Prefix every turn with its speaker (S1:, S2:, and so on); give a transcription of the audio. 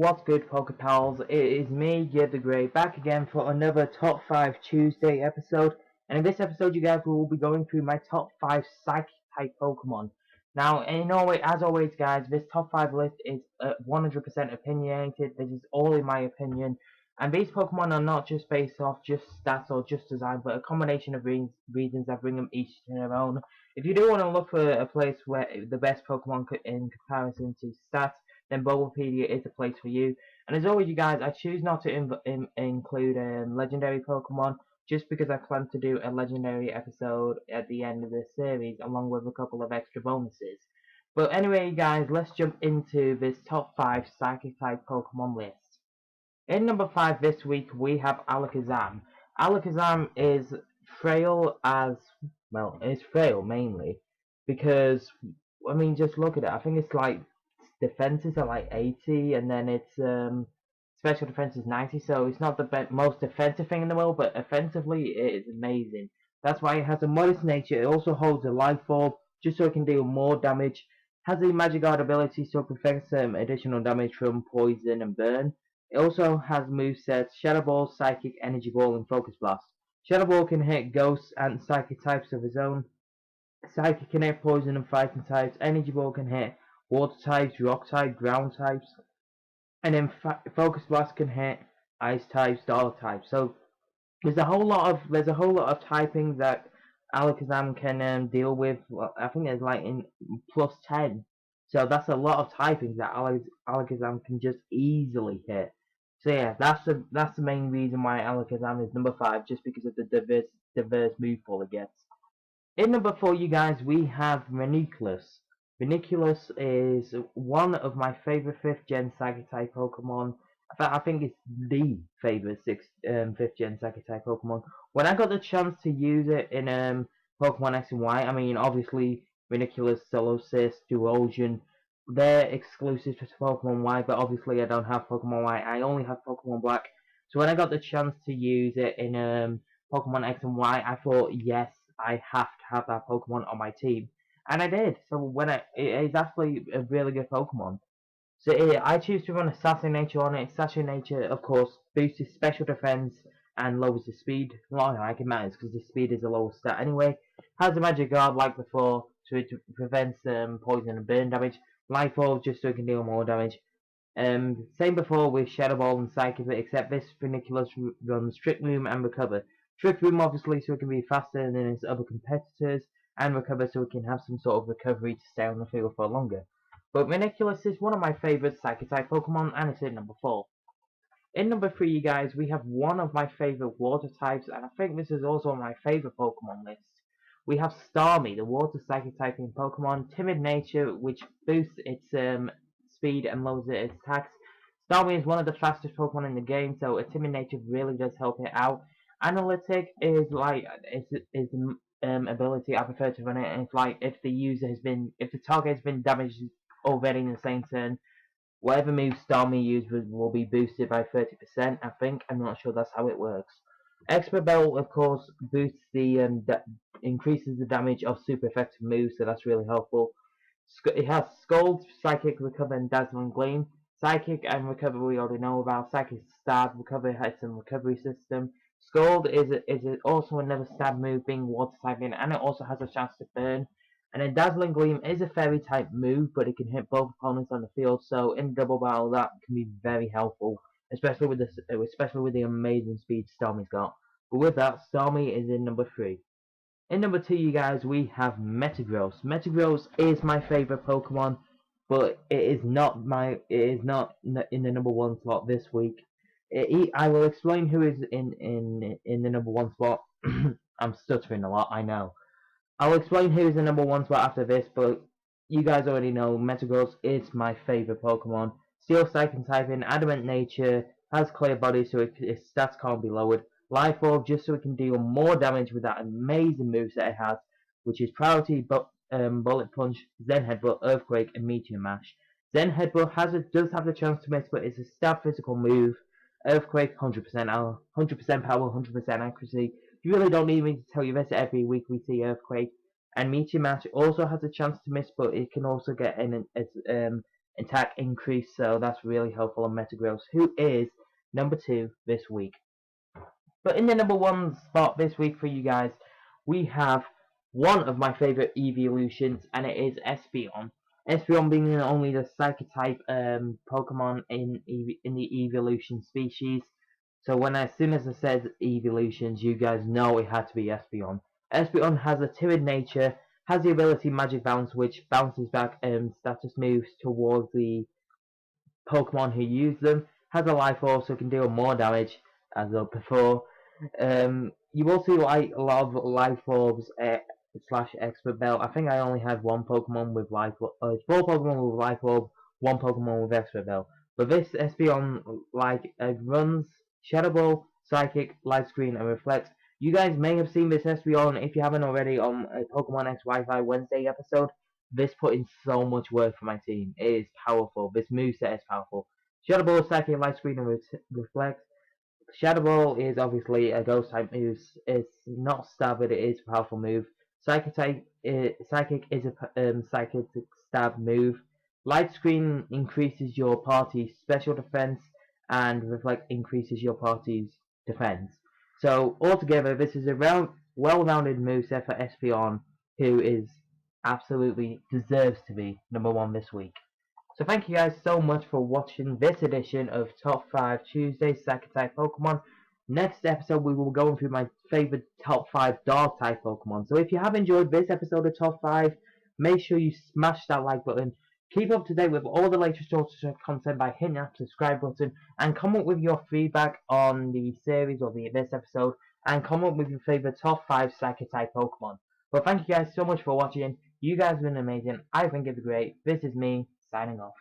S1: What's good, PokePals? It is me, Gib The Great, back again for another Top 5 Tuesday episode. And in this episode, you guys will be going through my top 5 Psychic-type Pokemon. Now, as always, guys, this top 5 list is 100% opinionated. This is all in my opinion. And these Pokemon are not just based off just stats or just design, but a combination of reasons that bring them each to their own. If you do want to look for a place where the best Pokemon in comparison to stats, then Bulbapedia is the place for you. And as always, you guys, I choose not to include legendary Pokemon just because I plan to do a legendary episode at the end of this series along with a couple of extra bonuses. But anyway, guys, let's jump into this top 5 Psychic-type Pokemon list. In number 5 this week, we have Alakazam. Alakazam is frail it's frail mainly because, I mean, just look at it. I think it's like defenses are like 80, and then its special defense is 90, so it's not the most defensive thing in the world, but offensively it is amazing. That's why it has a modest nature. It also holds a life orb, just so it can deal more damage. Has the Magic Guard ability, so it prevents additional damage from poison and burn. It also has movesets Shadow Ball, Psychic, Energy Ball, and Focus Blast. Shadow Ball can hit Ghost and Psychic types of his own. Psychic can hit Poison and Fighting types. Energy Ball can hit Water types, Rock types, Ground types. And then Focus Blast can hit Ice types, Dark types. So there's a whole lot of typings that Alakazam can deal with. Well, I think there's like in plus 10. So that's a lot of typings that Alakazam can just easily hit. So yeah, that's the main reason why Alakazam is number 5, just because of the diverse move pool it gets. In number 4, you guys, we have Ranunculus. Ranunculus is one of my favorite 5th gen Psychic-type Pokemon. I think it's the favorite 5th gen Psychic-type Pokemon. When I got the chance to use it in Pokemon X and Y, I mean, obviously Ranunculus, Solosis, Duosion, they're exclusive to Pokemon Y, but obviously I don't have Pokemon Y. I only have Pokemon Black. So when I got the chance to use it in Pokemon X and Y, I thought, yes, I have to have that Pokemon on my team. And I did. So it's actually a really good Pokemon. So I choose to run Assassin Nature on it. Assassin Nature, of course, boosts his special defense and lowers his speed. Not like it matters because his speed is a lower stat anyway. Has a Magic Guard like before, so it prevents poison and burn damage. Life Orb just so it can deal more damage. Same before with Shadow Ball and Psychic, except this Ranunculus runs Trick Room and Recover. Trick Room obviously so it can be faster than its other competitors, and Recover so it can have some sort of recovery to stay on the field for longer. But Ranunculus is one of my favourite Psychic-type Pokemon, and it's in number 4. In number 3, you guys, we have one of my favourite water types, and I think this is also on my favourite Pokemon list. We have Starmie, the water Psychic-typing Pokemon, timid nature, which boosts its speed and lowers its attacks. Starmie is one of the fastest Pokemon in the game, so a timid nature really does help it out. Analytic is like ability I prefer to run it, and it's like if the target has been damaged already in the same turn, whatever move Starmie uses will be boosted by 30%, I think. I'm not sure that's how it works. Expert Belt, of course, boosts increases the damage of super effective moves, so that's really helpful. It has Scald, Psychic, Recover, and Dazzling Gleam. Psychic and Recover we already know about. Psychic Stab, Recover has some recovery system. Scald is also another stab move, being water typing, and it also has a chance to burn. And then Dazzling Gleam is a fairy type move, but it can hit both opponents on the field, so in double battle that can be very helpful, especially with the amazing speed Starmie's got. But with that, Starmie is in number 3. In number 2, you guys, we have Metagross. Metagross is my favorite Pokemon, but it is not in the number 1 slot this week. I will explain who is in the number 1 spot. I'm stuttering a lot, I know. I'll explain who is the number 1 spot after this, but you guys already know Metagross is my favorite Pokemon. Steel Psychic typing, Adamant Nature, has Clear Body, so its stats can't be lowered. Life Orb, just so it can deal more damage with that amazing moveset it has, which is Priority, Bullet Punch, Zen Headbutt, Earthquake, and Meteor Mash. Zen Headbutt does have the chance to miss, but it's a stab physical move. Earthquake, 100% power, 100% accuracy. You really don't need me to tell you this every week we see Earthquake. And Meteor Mash also has a chance to miss, but it can also get in attack increase, so that's really helpful on Metagross, who is number 2 this week. But in the number 1 spot this week for you guys, we have one of my favorite evolutions, and it is Espeon. Espeon being only the Psychic type Pokemon in the evolution species. So as soon as it says evolutions, you guys know it had to be Espeon. Espeon has a timid nature, has the ability Magic Bounce, which bounces back status moves towards the Pokemon who use them, has a life orb so it can deal more damage as before. You will see like a lot of life orbs slash expert belt. I think I only had one Pokemon with life, 4 Pokemon with life orb, one Pokemon with expert belt. But this Espeon runs Shadow Ball, Psychic, Light Screen, and Reflect. You guys may have seen this Espeon if you haven't already on a Pokemon X Wi-Fi Wednesday episode. This put in so much work for my team. It is powerful. This moveset is powerful. Shadow Ball, Psychic, Light Screen, and Reflect. Shadow Ball is obviously a ghost type move. It's not stab, but it is a powerful move. Psychic is a psychic stab move. Light Screen increases your party's special defense, and Reflect increases your party's defense. So altogether, this is a well-rounded moveset for Espeon, who is absolutely deserves to be number 1 this week. So thank you guys so much for watching this edition of Top 5 Tuesday Psychic type Pokemon. Next episode we will go through my favorite Top 5 Dog type Pokemon. So if you have enjoyed this episode of Top 5, make sure you smash that like button. Keep up to date with all the latest content by hitting that subscribe button, and comment with your feedback on the series or this episode, and comment with your favorite Top 5 Psychic type Pokemon. But thank you guys so much for watching. You guys have been amazing. I've been Gib The Great. This is me, signing off.